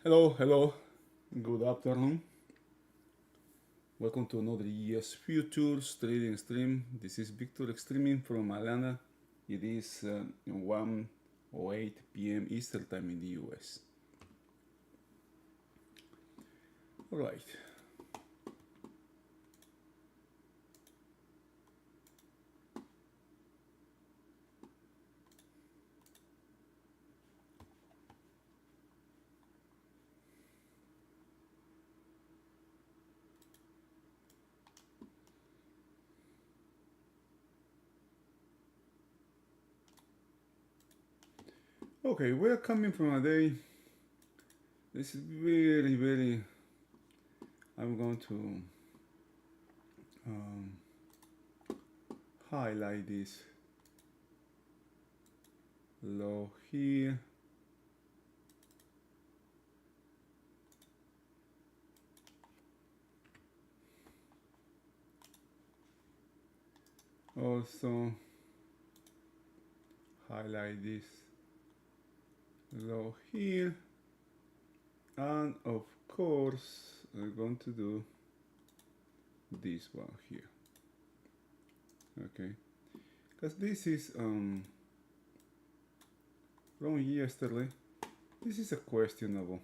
Hello, good afternoon. Welcome to another ES Futures trading stream. This is Victor streaming from Atlanta. It is 1:08 p.m. Eastern Time in the US. All right. Okay, we're coming from a day. This is very. I'm going to um, highlight this low here. Also highlight this low here, and of course we're going to do this one here. Okay, because this is from yesterday. This is a questionable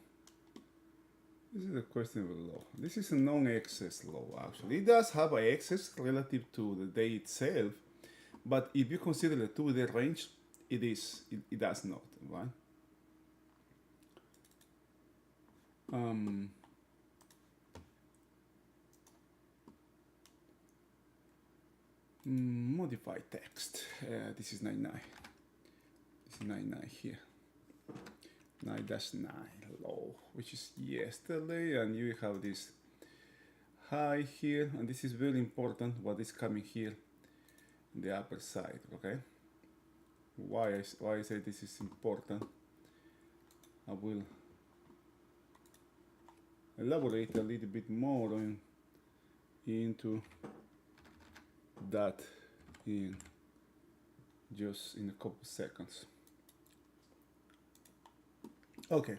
law. This is a non-excess law. Actually, it does have an excess relative to the day itself, but if you consider the 2-day range, it does not, right? Modify text. This is 99. This is 99 here. 9-9 low, which is yesterday, and you have this high here, and this is very important. What is coming here, the upper side. Okay. Why I say this is important? I will elaborate a little bit more into that in a couple seconds. Okay,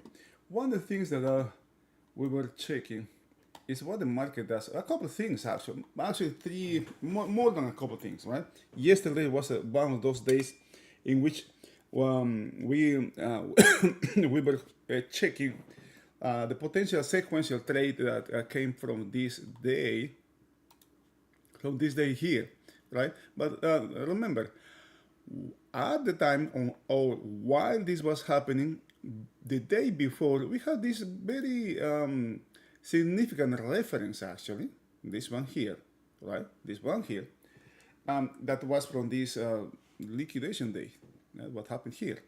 one of the things that we were checking is what the market does. A couple of things actually three, more than a couple of things, right? Yesterday was one of those days in which we we were checking the potential sequential trade that came from this day here, right? But remember, at the time or while this was happening, the day before, we had this very significant reference, actually, this one here, right? This one here, that was from this liquidation day, what happened here.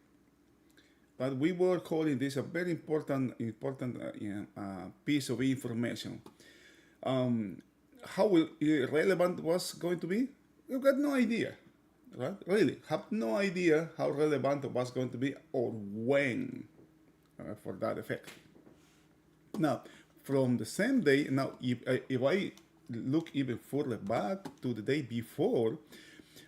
But we were calling this a very important piece of information. How relevant was going to be? We've got no idea, right? Really, have no idea how relevant it was going to be or when for that effect. Now, from the same day, now if I look even further back to the day before,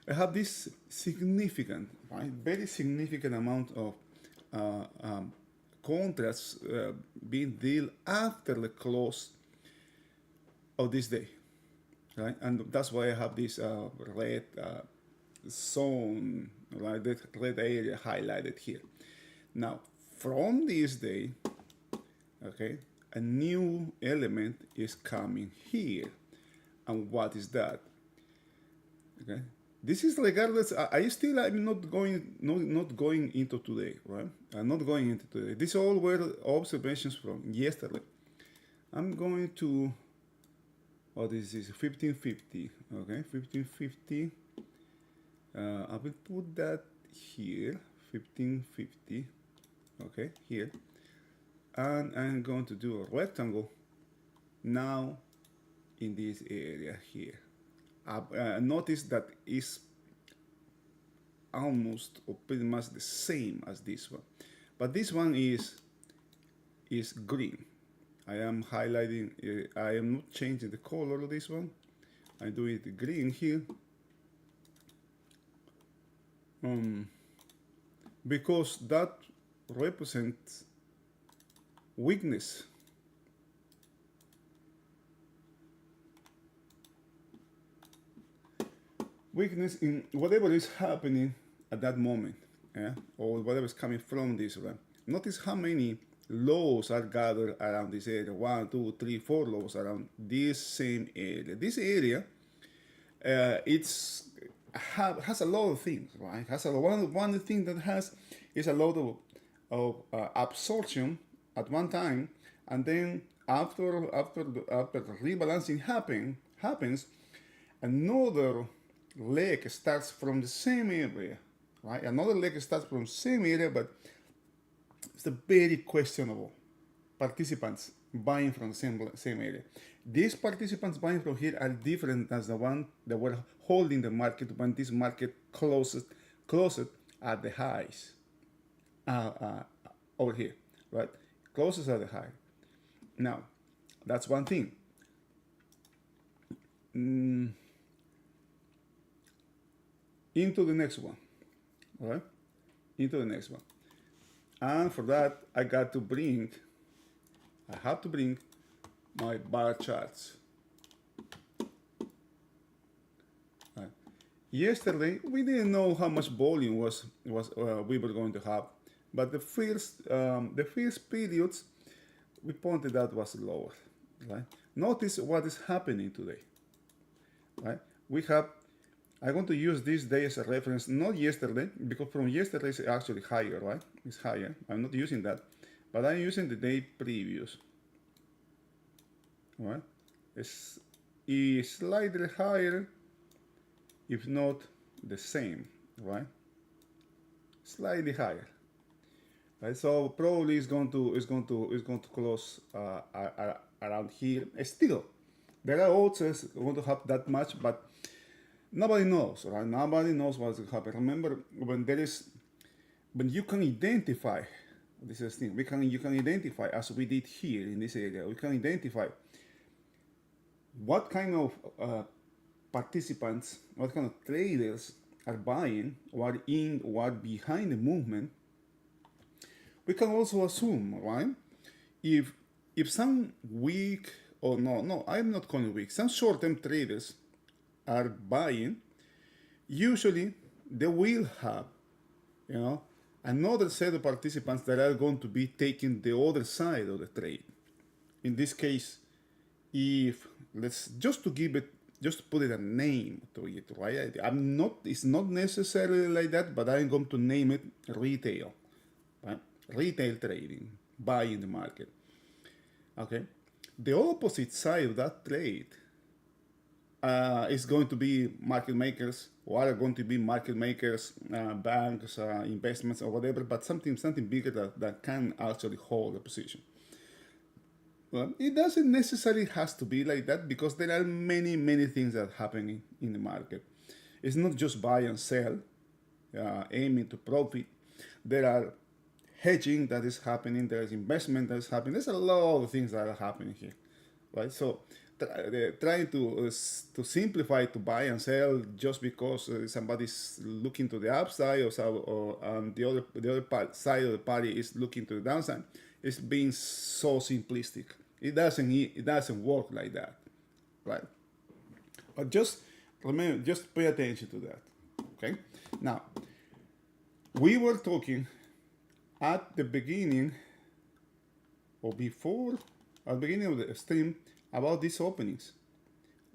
I have this significant, right, very significant amount of contracts being dealt after the close of this day, right? And that's why I have this red zone, right, that red area highlighted here. Now, from this day, okay, a new element is coming here. And what is that? Okay, this is regardless. I'm not going into today, right? I'm not going into today. These all were observations from yesterday. I'm going to. Oh, this is 1550. Okay, 1550. I will put that here, 1550. Okay, here, and I'm going to do a rectangle now in this area here. Notice that is almost or pretty much the same as this one, but this one is green. I am highlighting, I am not changing the color of this one. I do it green here because that represents weakness. Weakness in whatever is happening at that moment, yeah, or whatever is coming from this, right? Notice how many lows are gathered around this area. 1, 2, 3, 4 lows around this same area. This area, has a lot of things, right? Has a one thing that has is a lot of absorption at one time, and then after rebalancing happens, another leg starts from the same area, right? Another leg starts from the same area, but it's a very questionable participants buying from the same area. These participants buying from here are different than the one that were holding the market when this market closed at the highs over here, right? Closes at the high. Now, that's one thing. Into the next one, all right? Into the next one. And for that, I have to bring my bar charts. Right. Yesterday, we didn't know how much volume we were going to have, but the first periods we pointed out was lower. Right. Notice what is happening today. Right. I'm going to use this day as a reference, not yesterday, because from yesterday it's actually higher, right? It's higher. I'm not using that, but I'm using the day previous. Right? It's slightly higher, if not the same, right? Slightly higher. Right? So probably it's going to close around here. Still, there are odds going to have that much, but nobody knows, right? Nobody knows what's going to happen. Remember, when you can identify, this is the thing, you can identify, as we did here in this area, we can identify what kind of participants, what kind of traders are buying, what in, what behind the movement. We can also assume, right? If some weak, or no, I'm not calling weak, some short-term traders are buying, usually they will have, another set of participants that are going to be taking the other side of the trade. In this case, just to put it a name to it, right? It's not necessarily like that, but I'm going to name it retail, right? Retail trading, buying the market. Okay, the opposite side of that trade is going to be market makers, or are going to be market makers, banks, investments, or whatever, but something bigger that can actually hold a position. Well, it doesn't necessarily has to be like that, because there are many things that are happening in the market. It's not just buy and sell, aiming to profit. There are hedging that is happening. There is investment that is happening. There's a lot of things that are happening here, right? So trying to simplify to buy and sell just because somebody's looking to the upside, or the other side of the party is looking to the downside, is being so simplistic. It doesn't work like that, right? But just remember, just pay attention to that. Okay. Now, we were talking at the beginning, or before, at the beginning of the stream, about these openings.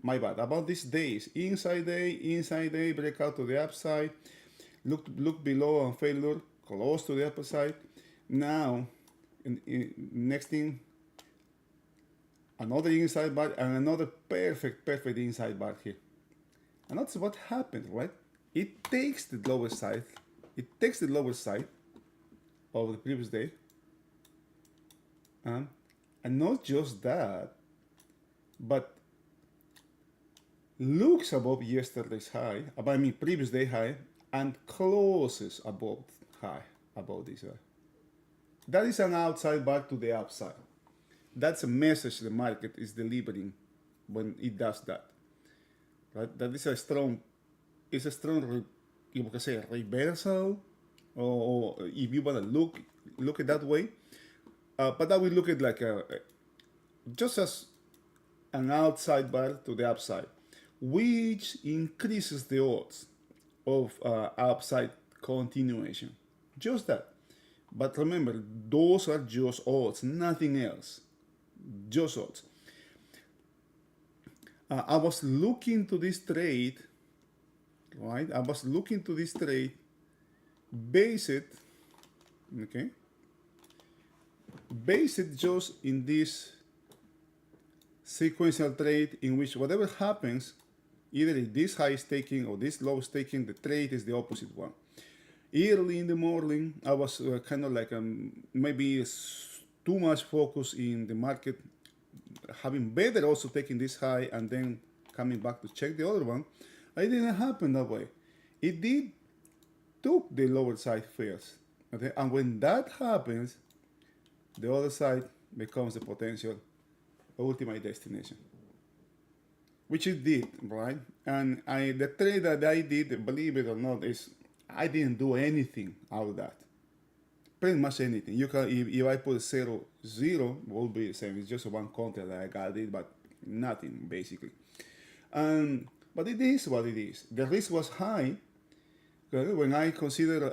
My bad. About these days, inside day, breakout to the upside, look below and failure, close to the upside. Now, next thing, another inside bar and another perfect inside bar here. And that's what happened, right? It takes the lower side. It takes the lower side of the previous day. And not just that, but looks above yesterday's high, previous day high, and closes above this high. That is an outside bar to the upside. That's a message the market is delivering when it does that. Right? That is a strong, you can say, reversal, or if you want to look at that way, but I will look at like just as an outside bar to the upside, which increases the odds of upside continuation. Just that. But remember, those are just odds, nothing else. Just odds. I was looking to this trade, right? I was looking to this trade, base it, okay? Base it just in this sequential trade in which whatever happens, either if this high is taking or this low is taking, the trade is the opposite one. Early in the morning, I was kind of like maybe too much focus in the market, having better also taking this high and then coming back to check the other one. It didn't happen that way. It did took the lower side first. Okay? And when that happens, the other side becomes the potential ultimate destination, which it did, right? And the trade that I did, believe it or not, is I didn't do anything out of that. Pretty much anything. You can, if I put 0, 0, will be the same. It's just one contract that I got it, but nothing basically. But it is what it is. The risk was high. When I consider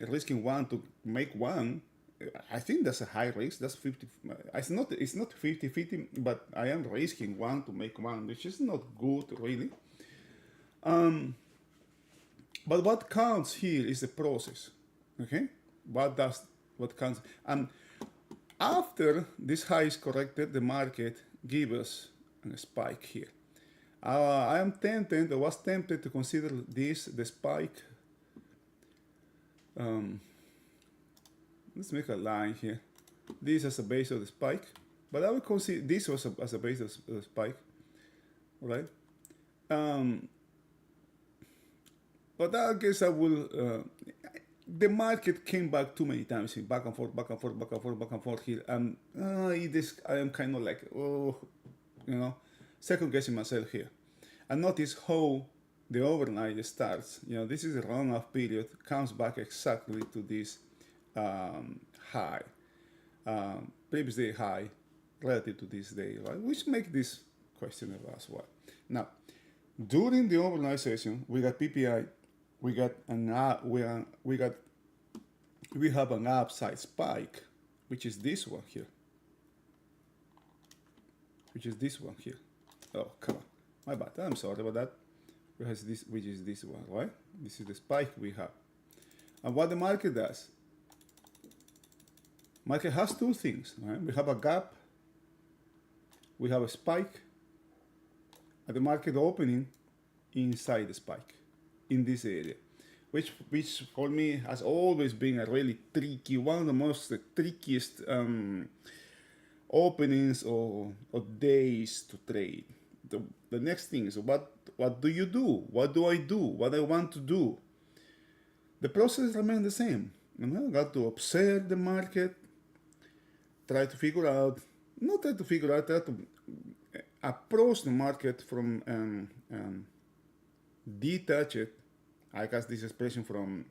risking one to make one, I think that's a high risk. That's 50. It's not 50-50, but I am risking one to make one, which is not good really. But what counts here is the process. Okay, what counts? And after this high is corrected, the market gives us a spike here. I was tempted to consider this the spike. Let's make a line here. This as a base of the spike, but I would consider this was as a base of the spike, right? But I guess I will. The market came back too many times, back and forth, back and forth, back and forth, back and forth here, and I am kind of like, second guessing myself here. And notice how the overnight starts. This is a run-off period, comes back exactly to this high, previous day high, relative to this day, right? Which makes this questionable as well. Now, during the overnight session, we got PPI, we have an upside spike, which is this one here. Oh, come on, my bad. I'm sorry about that. Which is this one, right? This is the spike we have. And what the market does, market has two things, right? We have a gap, we have a spike, and the market opening inside the spike in this area, which for me has always been a really tricky, one of the most trickiest openings or days to trade. The next thing is what do you do? What do I do? What I want to do? The process remains the same. I got to observe the market, try to approach the market from detached. I got this expression from,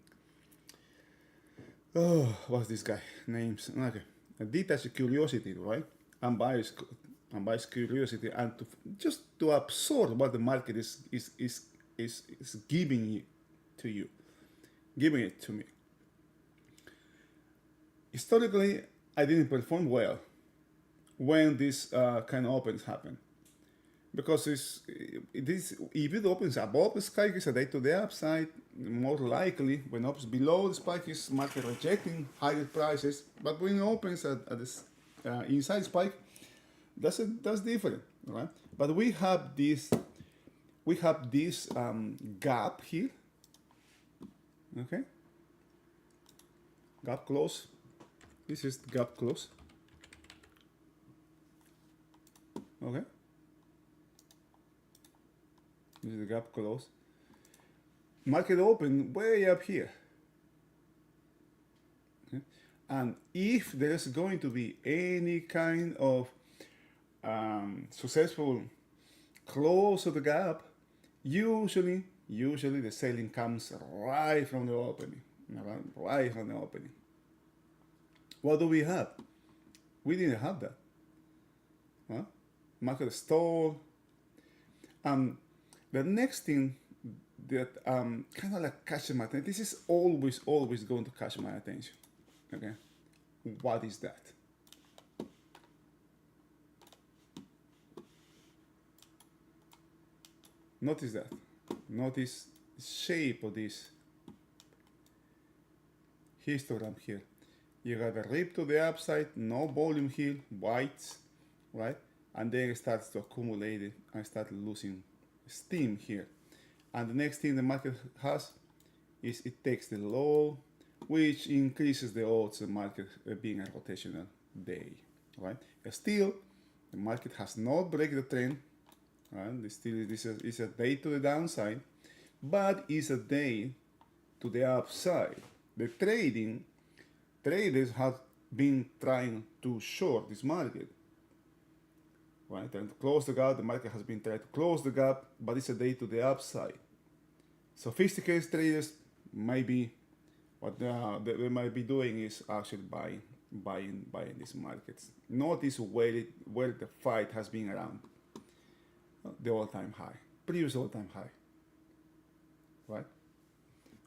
what's this guy? Names. Okay. A detached curiosity, right? Unbiased curiosity, and just to absorb what the market is giving it to me. Historically, I didn't perform well when this kind of opens happen, because if it opens above the spike, it's a day to the upside. More likely, when it opens below the spike, is market rejecting higher prices. But when it opens at this inside spike, that's different, right? But we have this gap here. Okay, gap close. This is gap close. Okay, this is the gap close. Market open way up here. Okay. And if there's going to be any kind of successful close of the gap, usually the selling comes right from the opening. Right from the opening. What do we have? We didn't have that. Huh? Market stall. The next thing that kind of like catches my attention. This is always going to catch my attention. Okay, what is that? Notice that. Notice the shape of this histogram here. You have a rip to the upside, no volume here, whites, right? And then it starts to accumulate it and start losing steam here. And the next thing the market has is it takes the low, which increases the odds of the market being a rotational day, right? Still, the market has not break the trend, right? Still, this is a day to the downside, but it's a day to the upside. The traders have been trying to short this market, right? And to close the gap, the market has been trying to close the gap, but it's a day to the upside. Sophisticated traders might be, what they might be doing is actually buying these markets. Notice where the fight has been around the all-time high, previous all-time high, right?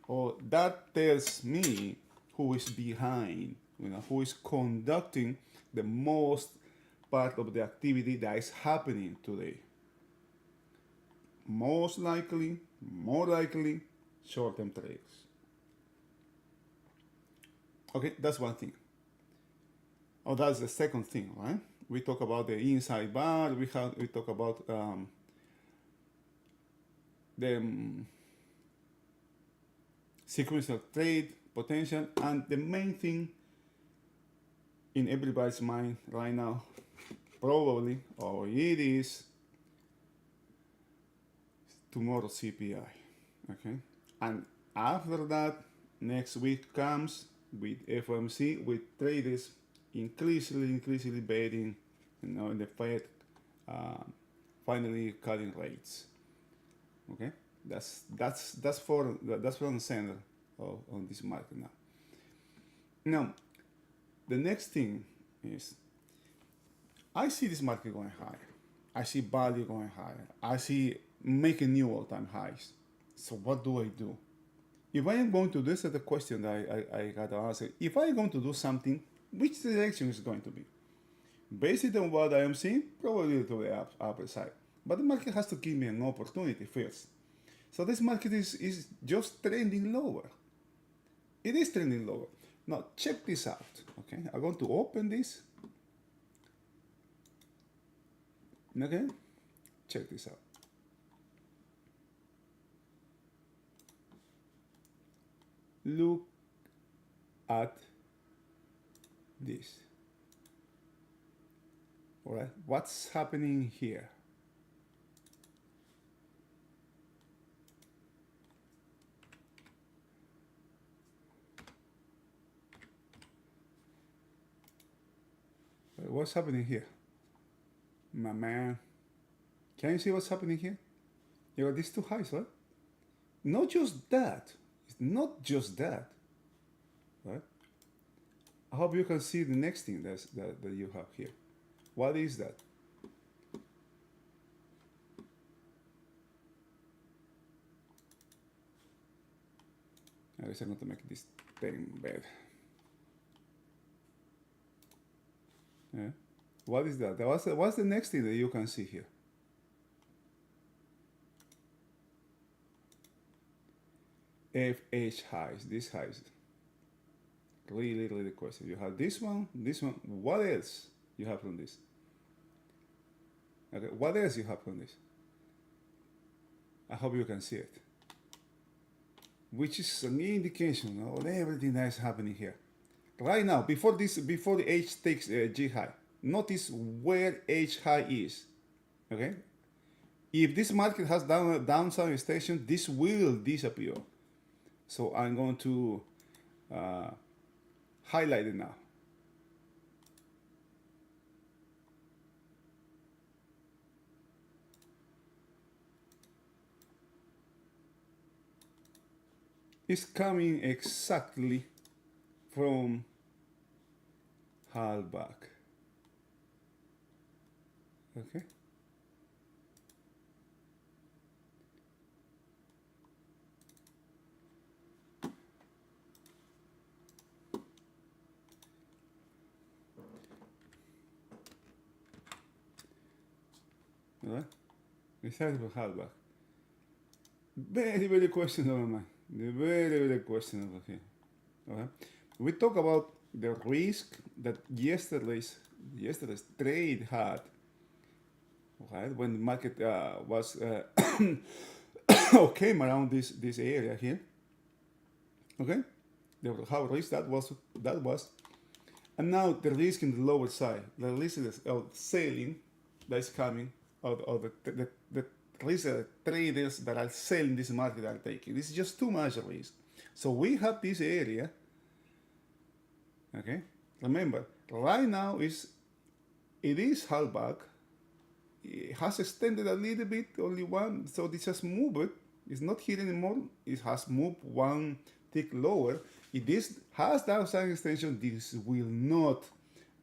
Or that tells me who is behind, who is conducting the most part of the activity that is happening today. More likely, short-term traders. Okay, that's one thing. Oh, that's the second thing, right? We talk about the inside bar. We talk about the sequential trade potential, and the main thing in everybody's mind right now, probably, or it is tomorrow's CPI. Okay, and after that, next week comes with FOMC, with traders increasingly betting, in the Fed finally cutting rates. Okay, that's front and center on this market now. Now, the next thing is, I see this market going higher. I see value going higher. I see making new all-time highs. So what do I do? If I am going to do, this is the question that I got to answer. If I am going to do something, which direction is going to be? Based on what I am seeing, probably to the upper side. But the market has to give me an opportunity first. So this market is just trending lower. It is trending lower. Now check this out. Okay, I'm going to open this. Okay, check this out. Look at this. All right, what's happening here? What's happening here? My man, can you see what's happening here? You got these two highs, right? Not just that. It's not just that, right? I hope you can see the next thing that you have here. What is that? I guess I'm going to make this thing bad. Yeah. What is that? What's the next thing that you can see here? FH highs, these highs. Really the question. You have this one. What else you have from this? Okay, what else you have from this? I hope you can see it. Which is an indication of everything that is happening here. Right now, before the H takes G high, notice where H high is. Okay? If this market has downside extension, this will disappear. So I'm going to highlight it now. It's coming exactly from halfback. Okay. All right. It's hard to have back. Very, very questionable, man. Very, very questionable here. Okay. We talk about the risk that yesterday's trade had, right? When the market was came around this area here. Okay, how risk that was, and now the risk in the lower side, the risk of selling that is coming, of the risk that traders that are selling this market are taking. This is just too much risk. So we have this area. Okay, remember, right now it is held back. It has extended a little bit, only one, so this has moved. It's not here anymore. It has moved one tick lower. If this has downside extension, this will not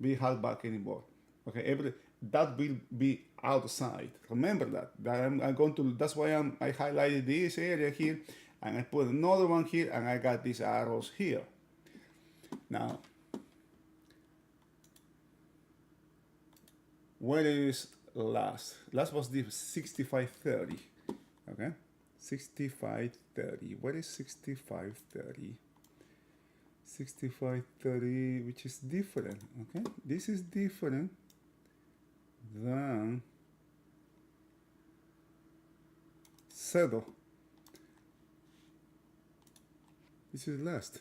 be held back anymore. Okay, that will be outside. Remember that. I'm going to. That's why I highlighted this area here, and I put another one here, and I got these arrows here. Now, where is last? Last was the 6530. Okay, 6530. What is 6530? 6530, which is different. Okay, this is different than saddle. This is last.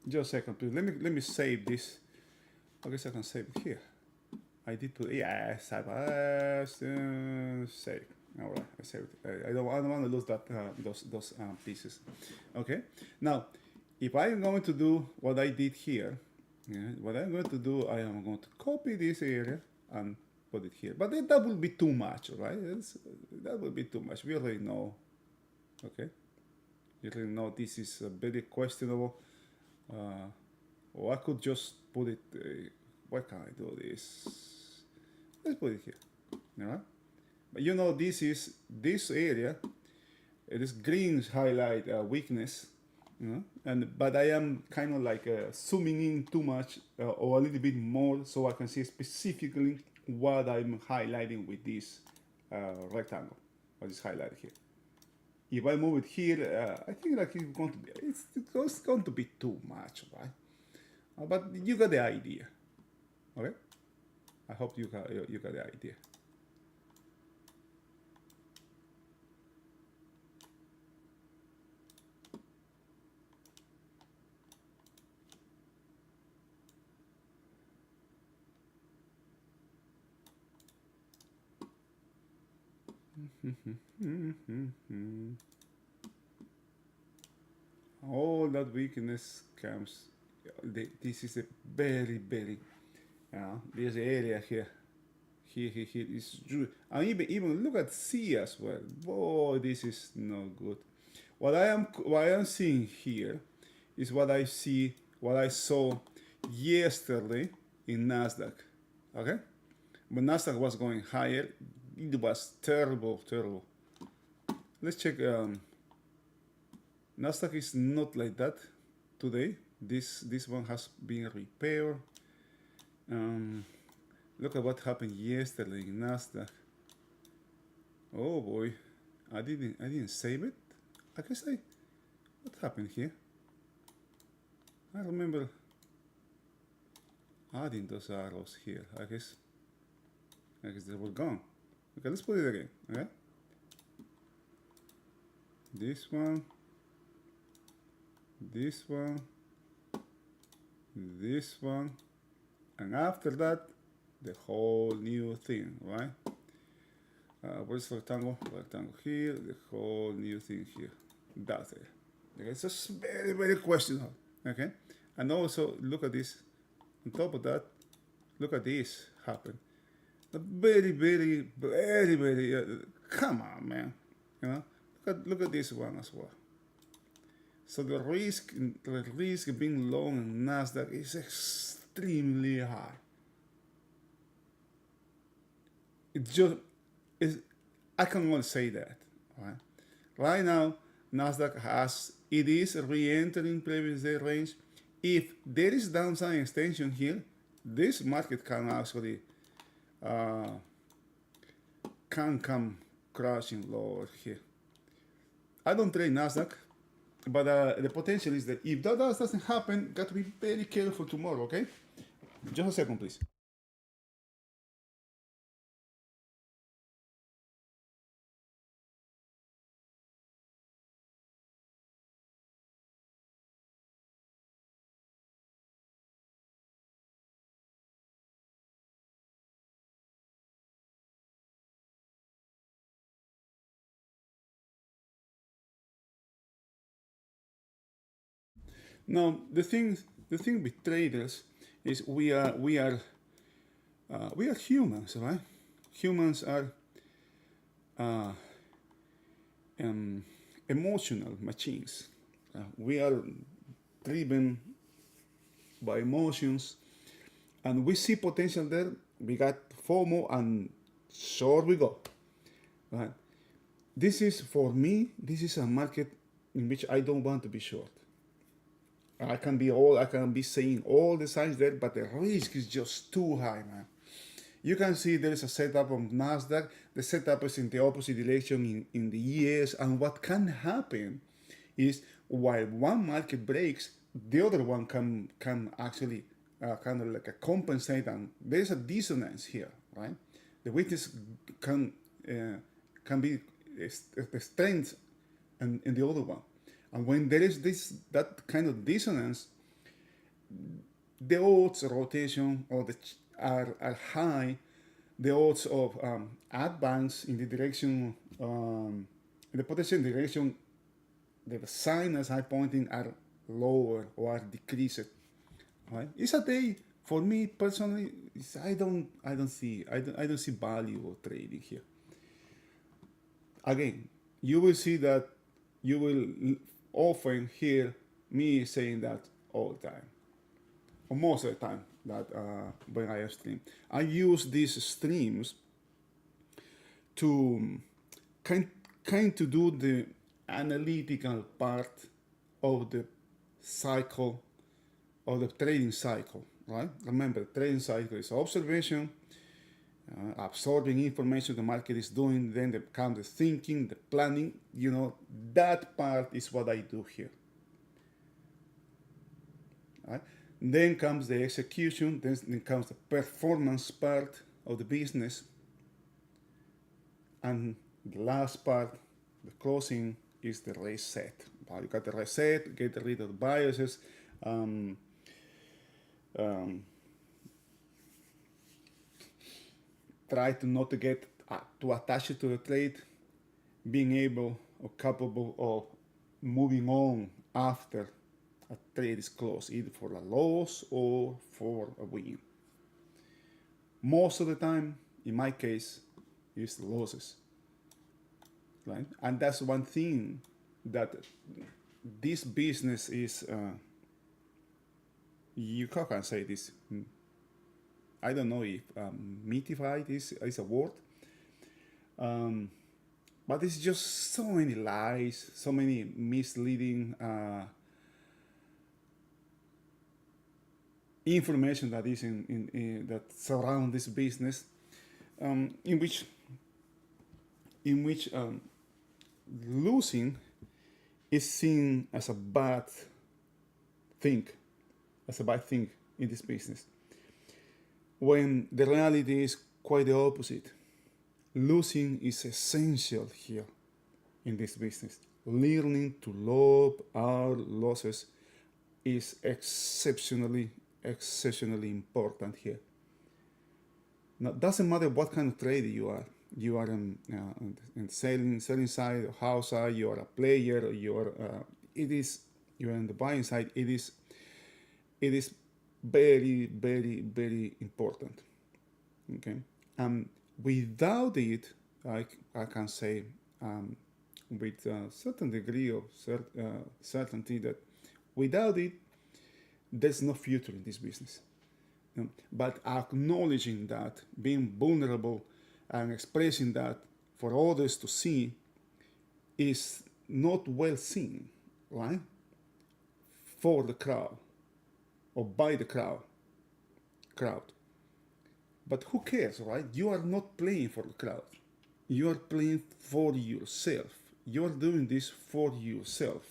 Just a second, please. Let me save this. I guess I can save it here. I did put yes. Save. All right, I saved it. I don't want to lose that those pieces. Okay. Now, if I am going to do what I did here, what I'm going to do, I am going to copy this area and put it here. But that will be too much, right? That will be too much. We already know. Okay. You already know this is very questionable. Or I could just put it. Why can't I do this? Let's put it here. All right. But you know, this area. It is green highlight weakness. But I am kind of like zooming in too much or a little bit more, so I can see specifically what I'm highlighting with this rectangle. What is highlighted here. If I move it here, I think like it's going to be too much, right? But you got the idea, okay? I hope you got the idea. All that weakness comes. This is a very, very this area here. Here is, and even look at C as well. Boy, this is no good. What I am seeing here is what I saw yesterday in Nasdaq. Okay, when Nasdaq was going higher, it was terrible. Let's check. Nasdaq is not like that today. This one has been repaired. Look at what happened yesterday in Nasdaq. Oh boy, I didn't save it. I guess what happened here? I remember adding those arrows here. I guess they were gone. Okay, let's put it again. Okay, this one, and after that, the whole new thing, right? Where's rectangle? Rectangle here, the whole new thing here. That's it. Okay, it's just very, very questionable. Okay, and also look at this. On top of that, look at this happen. Very, very, very, very. Come on, man. Look at this one as well. So the risk being low in Nasdaq is extremely high. It's just, it's, I can only say that. Right? Right now, Nasdaq has, it is re-entering previous day range. If there is downside extension here, this market can actually can come crashing lower here. I don't trade Nasdaq, but the potential is that if that doesn't happen, got to be very careful tomorrow. Okay, just a second, please. Now the thing with traders is we are humans, right? Humans are uh, emotional machines. We are driven by emotions, and we see potential there. We got FOMO, and short we go. Right? This is for me. This is a market in which I don't want to be short. I can be saying all the signs there, but the risk is just too high, man. You can see there is a setup on Nasdaq. The setup is in the opposite direction in the years, and what can happen is while one market breaks, the other one can actually kind of like a compensate, and there's a dissonance here, right? The weakness can can be the strength in the other one, and when there is that kind of dissonance, the odds of rotation or are high. The odds of advance in the direction, in the potential direction the signals are pointing are lower or are decreased. Right? It's a day for me personally. I don't see value of trading here. Again, you will see that you will often hear me saying that all the time, or most of the time that when I stream. I use these streams to kind to do the analytical part of the cycle, of the trading cycle, right? Remember, trading cycle is observation, absorbing information the market is doing, then the comes the thinking, the planning. That part is what I do here. Right? Then comes the execution, then comes the performance part of the business, and the last part, the closing, is the reset. You got the reset, get rid of the biases, um, try to not to get too attached to the trade, being able or capable of moving on after a trade is closed, either for a loss or for a win. Most of the time, in my case, it's the losses, right? And that's one thing that this business is. You can say this. I don't know if mythified is a word, but it's just so many lies, so many misleading information that is that surround this business, in which losing is seen as a bad thing, in this business, when the reality is quite the opposite. Losing is essential here in this business. Learning to love our losses is exceptionally important here. Now, it doesn't matter what kind of trader you are. You are in selling side or house side. You are a player. You are on the buying side. It is very important. Okay, without it, I can say with a certain degree of certainty that without it, there's no future in this business. But acknowledging that, being vulnerable and expressing that for others to see is not well seen, right? For the crowd or by the crowd. But who cares, right? You are not playing for the crowd. You are playing for yourself. You are doing this for yourself.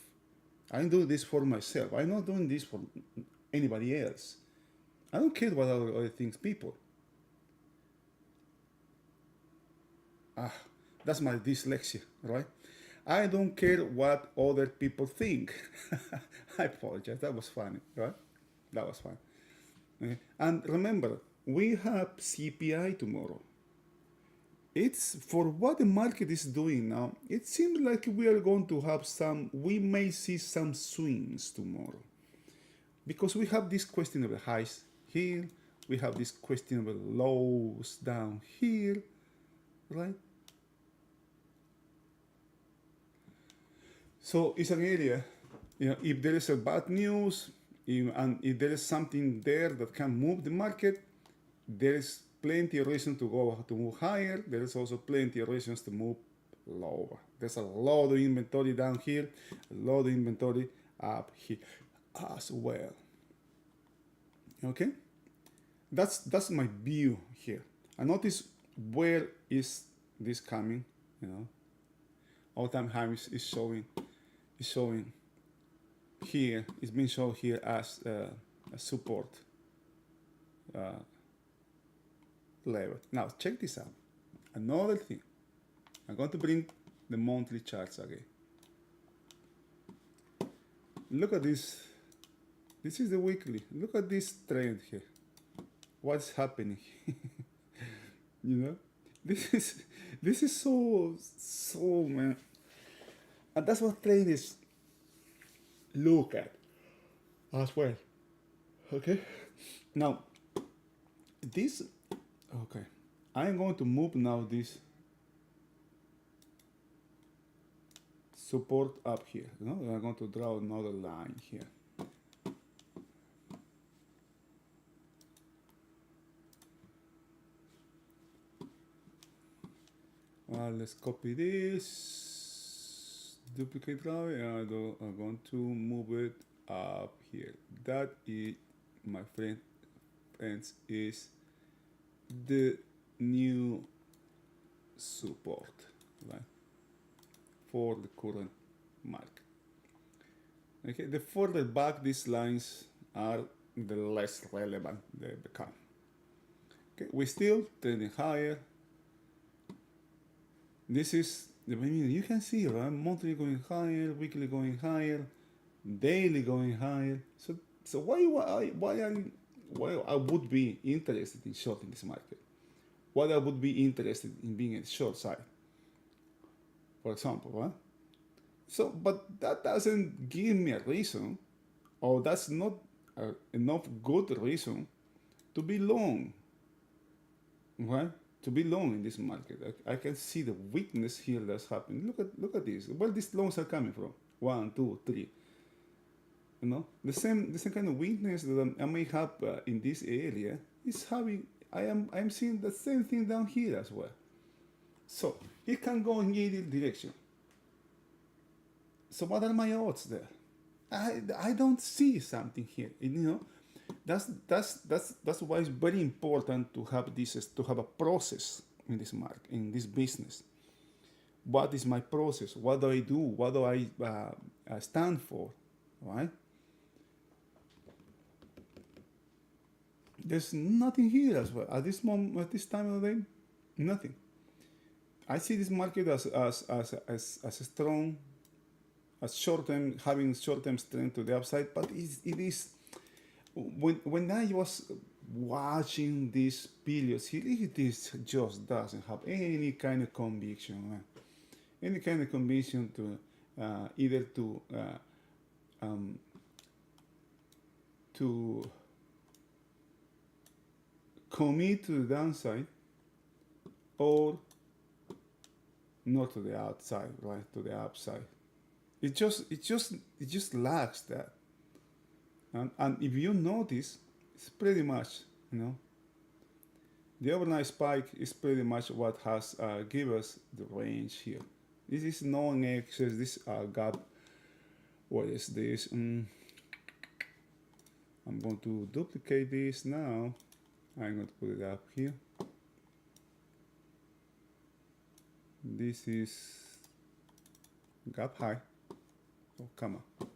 I'm doing this for myself. I'm not doing this for anybody else. I don't care what other things people. That's my dyslexia, right? I don't care what other people think. I apologize. That was funny, right? That was fun. Okay. And remember, we have CPI tomorrow. It's for what the market is doing now. It seems like we are going to have we may see some swings tomorrow. Because we have this questionable highs here, we have this questionable lows down here, right? So it's an area, if there is a bad news, and if there is something there that can move the market, there is plenty of reason to move higher. There is also plenty of reasons to move lower. There's a lot of inventory down here, a lot of inventory up here as well. Okay, that's my view here. And notice where is this coming? All-time high is showing here. It's being shown here as a support level. Now check this out. Another thing. I'm going to bring the monthly charts again. Look at this. This is the weekly. Look at this trend here. What's happening? This is so man. And that's what traders look at as well. Okay. Now this. Okay. I'm going to move now this support up here. I'm going to draw another line here. Let's copy this, duplicate row, and I'm going to move it up here. That is, my friends, is the new support, right, for the current market. Okay, the further back these lines are, the less relevant they become. Okay, we're still trending higher. This is you can see, right? Monthly going higher, weekly going higher, daily going higher. So why I would be interested in shorting this market? Why I would be interested in being a short side, for example, right? So, but that doesn't give me a reason, or that's not enough good reason to be long, right? To be long in this market. I can see the weakness here that's happening. Look at this. Where these loans are coming from? 1, 2, 3. The same kind of weakness that I may have in this area is having. I'm seeing the same thing down here as well. So it can go in either direction. So what are my odds there? I don't see something here. That's why it's very important to have a process in this market, in this business. What is my process? What do I do? What do I stand for? Right? There's nothing here as well at this moment, at this time of the day. Nothing. I see this market as strong, as short-term, having short-term strength to the upside, but it is. When I was watching these periods, it just doesn't have any kind of conviction, man. Any kind of conviction to either to commit to the downside or not to the outside, right? To the upside. It just lacks that. And if you notice, it's pretty much, You know, the overnight spike is pretty much what has give us the range here. This is non-excess. This gap. What is this? I'm going to duplicate this now. I'm going to put it up here. This is gap high. Oh, come on.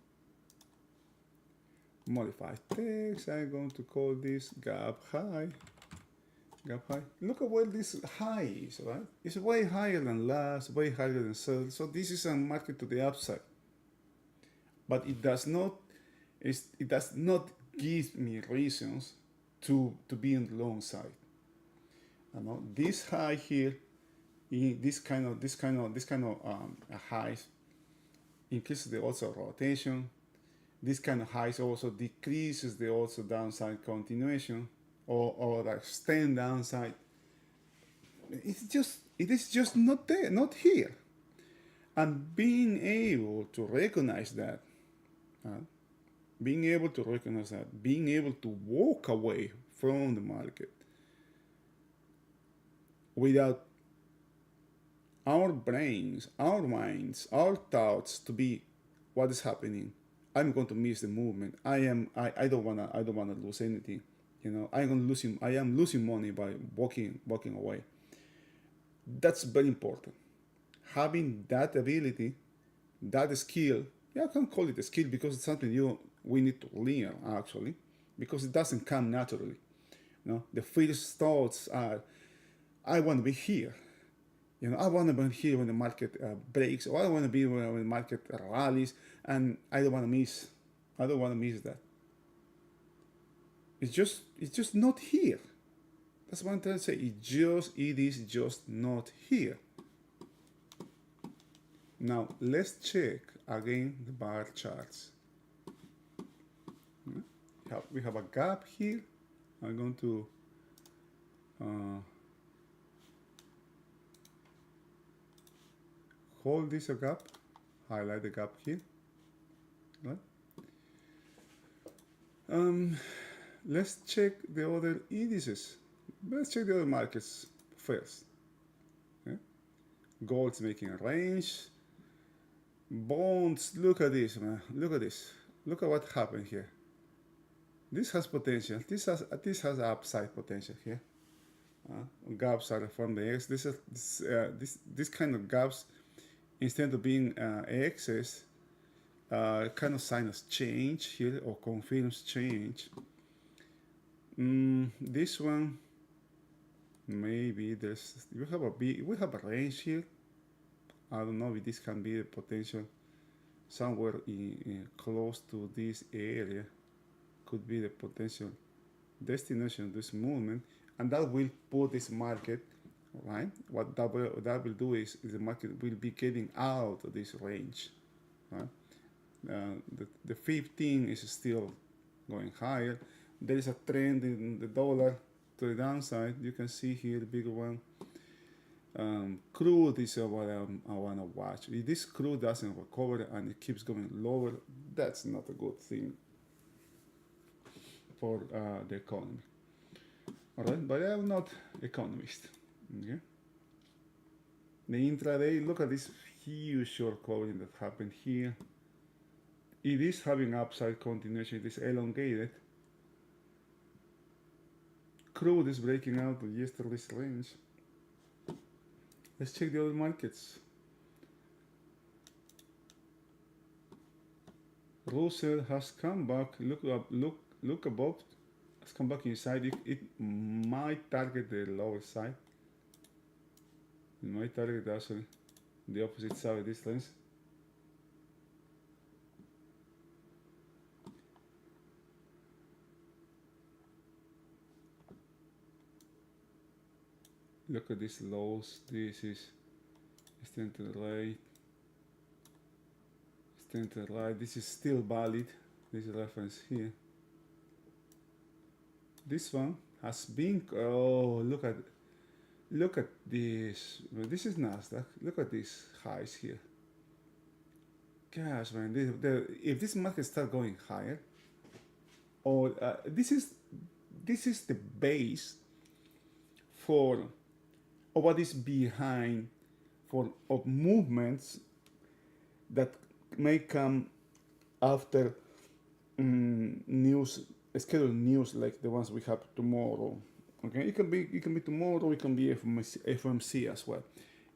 Modify text. I'm going to call this gap high. Gap high. Look at where this high is, right? It's way higher than last, way higher than sell. So this is a market to the upside. But it does not give me reasons to be on the long side. You know, this high here, this kind of highs increases the also rotation. This kind of highs also decreases the also downside continuation or extend downside. It is just not there, not here. And being able to recognize that, being able to walk away from the market without our brains, our minds, our thoughts to be what is happening. I'm going to miss the movement. I don't wanna lose anything. You know, I am losing money by walking away. That's very important. Having that ability, that skill, I can call it a skill because it's something we need to learn actually, because it doesn't come naturally. You know, the first thoughts are, I want to be here. You know, I want to be here when the market breaks, or I want to be when the market rallies, and I don't want to miss that. It's just not here. That's what I'm trying to say. It is just not here. Now let's check again the bar charts. We have a gap here. I'm going to hold this a gap, highlight the gap here. Right? Let's check the other indices. Let's check the other markets first. Okay? Gold's making a range. Bonds, look at this, man. Look at this. Look at what happened here. This has potential. This has upside potential here. Gaps are from the X. This kind of gaps, instead of being excess, kind of sign us change here or confirms change. This one, maybe we have a range here. I don't know if this can be the potential somewhere close to this area. Could be the potential destination of this movement, and that will put this market, right? What that will do is the market will be getting out of this range, right? The 15 is still going higher. There is a trend in the dollar to the downside. You can see here the bigger one. Crude is what I want to watch. If this crude doesn't recover and it keeps going lower, that's not a good thing for the economy. All right, but I'm not economist. Okay. The intraday, look at this huge short covering that happened here. It is having upside continuation. It is elongated. Crude is breaking out of yesterday's range. Let's check the other markets. Russell has come back. Look above. Has come back inside. It might target the lower side. It might target actually the opposite side of this lens. Look at these lows. This is extend to the right. Extend to the right. This is still valid. This reference here. This one has been. Oh, look at this. This is Nasdaq. Look at these highs here. Gosh, man! If this market start going higher, or this is this is the base for or what is behind for of movements that may come after news, scheduled news like the ones we have tomorrow. Okay, it can be tomorrow. It can be FMC as well.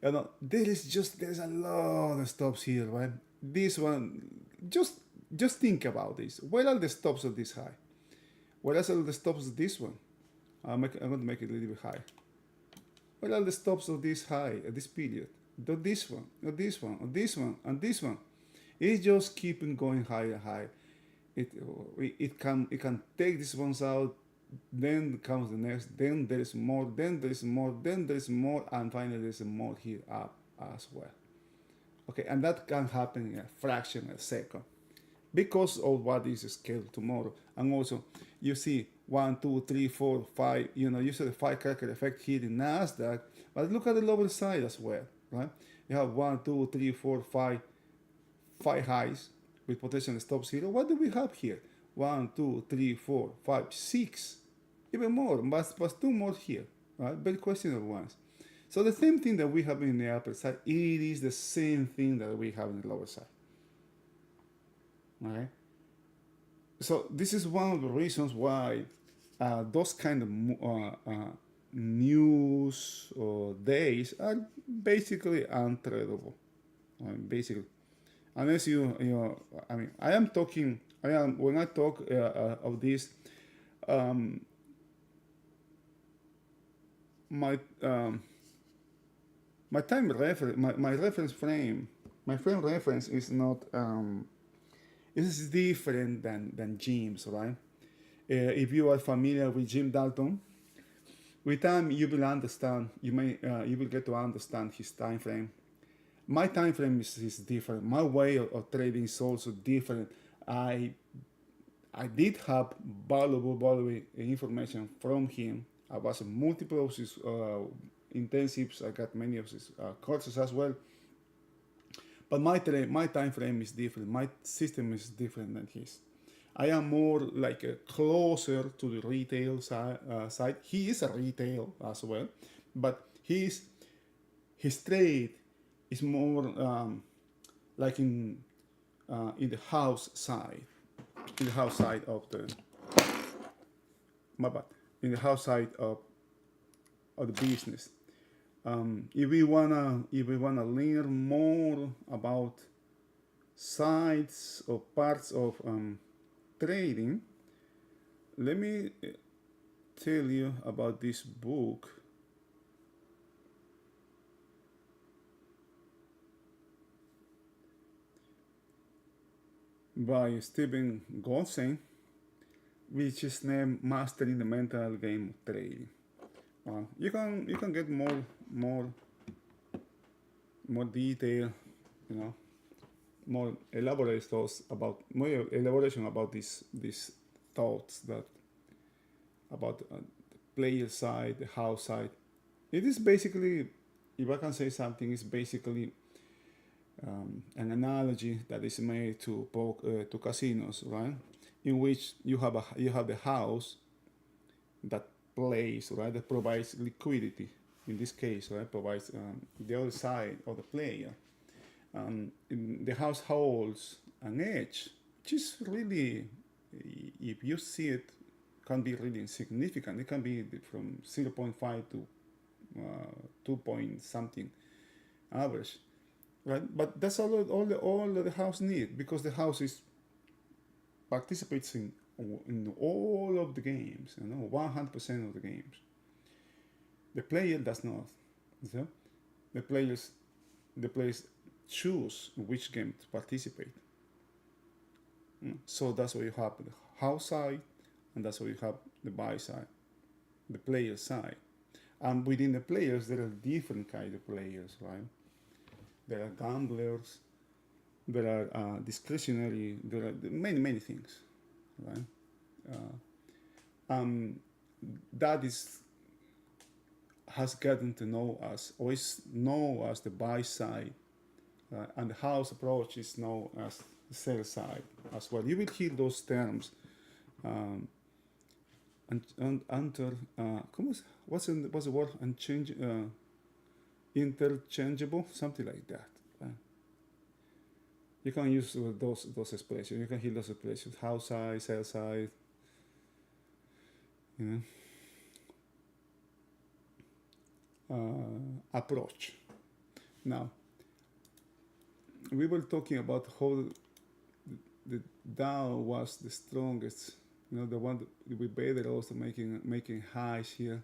You know, there's a lot of stops here, right? This one, just just think about this. Where are the stops of this high? Where are the stops of this one? I'm going to make it a little bit high. Where are the stops of this high at this period? This one, or this one, or this one, and this one. It's just keeping going higher, high. It can take these ones out, then comes the next, then there is more, then there is more, then there is more, and finally there is more here up as well. Okay, and that can happen in a fraction of a second because of what is scheduled tomorrow. And also, you see 1, 2, 3, 4, 5. You know, you see the firecracker effect here in Nasdaq, but look at the lower side as well, right? You have 1, 2, 3, 4, 5, 5 highs with potential stops here. What do we have here? 1, 2, 3, 4, 5, 6, even more, but 2 more here, right? Very questionable ones. So the same thing that we have in the upper side, it is the same thing that we have in the lower side. Okay. So this is one of the reasons why those kind of news or days are basically untradeable. Basically, unless I mean, when I talk of this, my my time reference, my reference frame, my frame reference is not is different than Jim's, right? If you are familiar with Jim Dalton, with time you will understand. You will get to understand his time frame. My time frame is different. My way of trading is also different. I did have valuable information from him. I was in multiple of his intensives. I got many of his courses as well. But my time frame is different. My system is different than his. I am more like closer to the retail side. He is a retail as well, but his trade is more like in the house side, in the house side of the in the house side of the business. If we wanna learn more about sides or parts of trading, let me tell you about this book by Stephen Goldstein, which is named Mastering the Mental Game of Trading. You can get more detail, you know, more elaboration about these thoughts that about the player side, the house side. It is basically, if I can say something, it's basically an analogy that is made to casinos, right? In which you have the house that plays, right, that provides liquidity. In this case, right, provides the other side of the player. The house holds an edge, which is really, if you see it, can be really insignificant. It can be from 0.5 to 2 point something average, right? But that's all the house needs, because the house participates in all of the games, 100% of the games. The player does not. So the players choose which game to participate. So that's why you have the house side, and that's why you have the buy side, the player side. And within the players, there are different kinds of players, right? There are gamblers, there are discretionary, there are many things, right? That has gotten to know us, or is known as the buy side, and the house approach is known as the sell side as well. You will hear those terms what's the word? Interchangeable, something like that. You can use those expressions. You can hear those expressions: house side, sell side. You know, approach. Now, we were talking about how the Dow was the strongest. You know, the one with better also making highs here.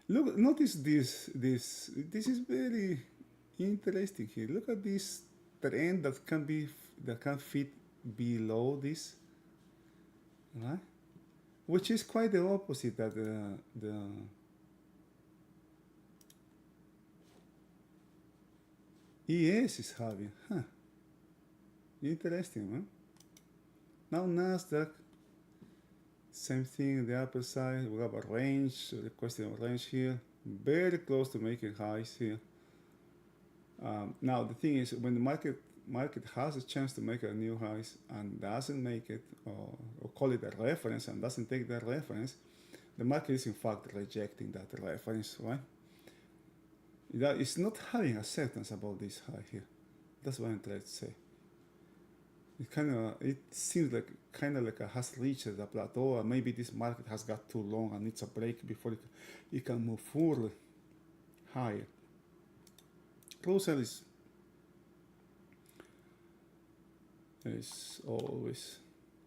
Look, notice this. This is very interesting here. Look at this trend that can fit below this, right? Which is quite the opposite that the ES is having. Huh. Interesting, huh? Now Nasdaq, same thing in the upper side. We have a range, the question of range here, very close to making highs here. Now the thing is, when the market has a chance to make a new highs and doesn't make it, or call it a reference and doesn't take that reference, the market is in fact rejecting that reference, right? That is not having acceptance about this high here. That's what I'm trying to say. It seems like it has reached the plateau, or maybe this market has got too long and needs a break before it can move further higher. Closer is always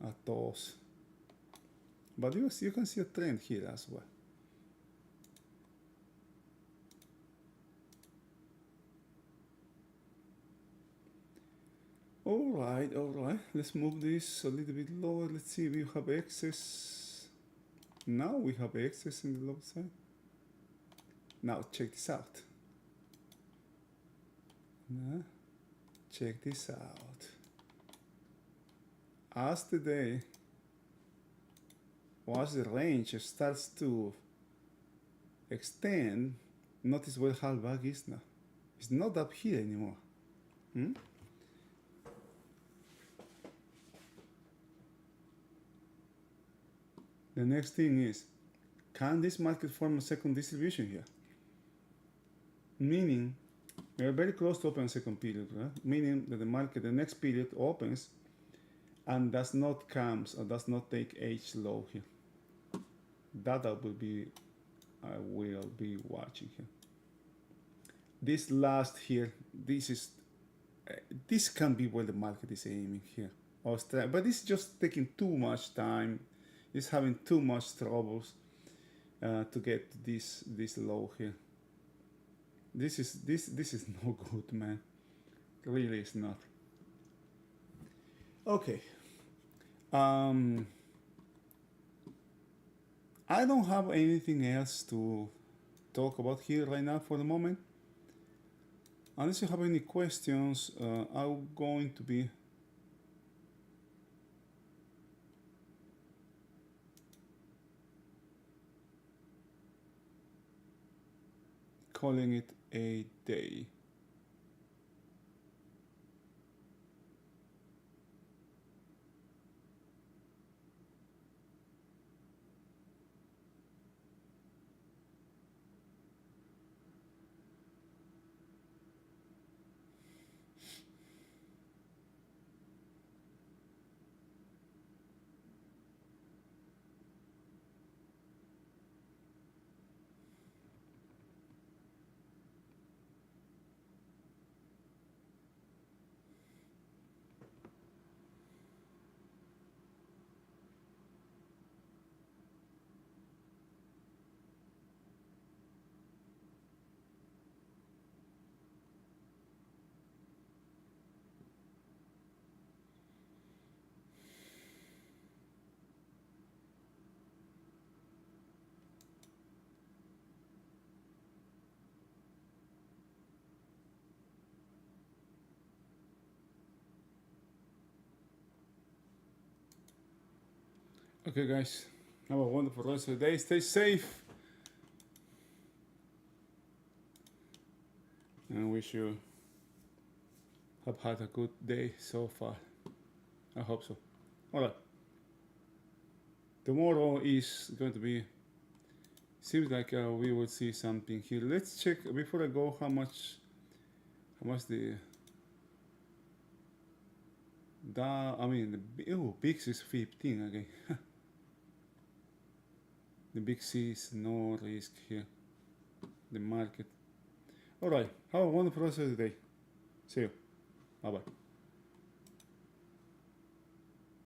a toss, but you can see a trend here as well. All right, let's move this a little bit lower. Let's see, we have excess. Now we have excess in the low side. Now check this out. Check this out. As the day, once the range starts to extend, notice where halfback is now. It's not up here anymore. The next thing is, can this market form a second distribution here? Meaning, we are very close to open a second period, right? Meaning that the market, the next period opens and does not take H low here. That I will be watching here. This last here, this can be where the market is aiming here. But it's just taking too much time. It's having too much troubles to get this low here. This is no good, man. Really, it's not. Okay. I don't have anything else to talk about here right now for the moment. Unless you have any questions, I'm going to be calling it a day. Okay, guys, have a wonderful rest of the day. Stay safe. And I wish you have had a good day so far. I hope so. All right. tomorrow is going to be, seems like we will see something here. Let's check before I go how much the I mean the BIX is 15 again. The BIX is no risk here. The market. All right. Have a wonderful rest of the day. See you. Bye bye.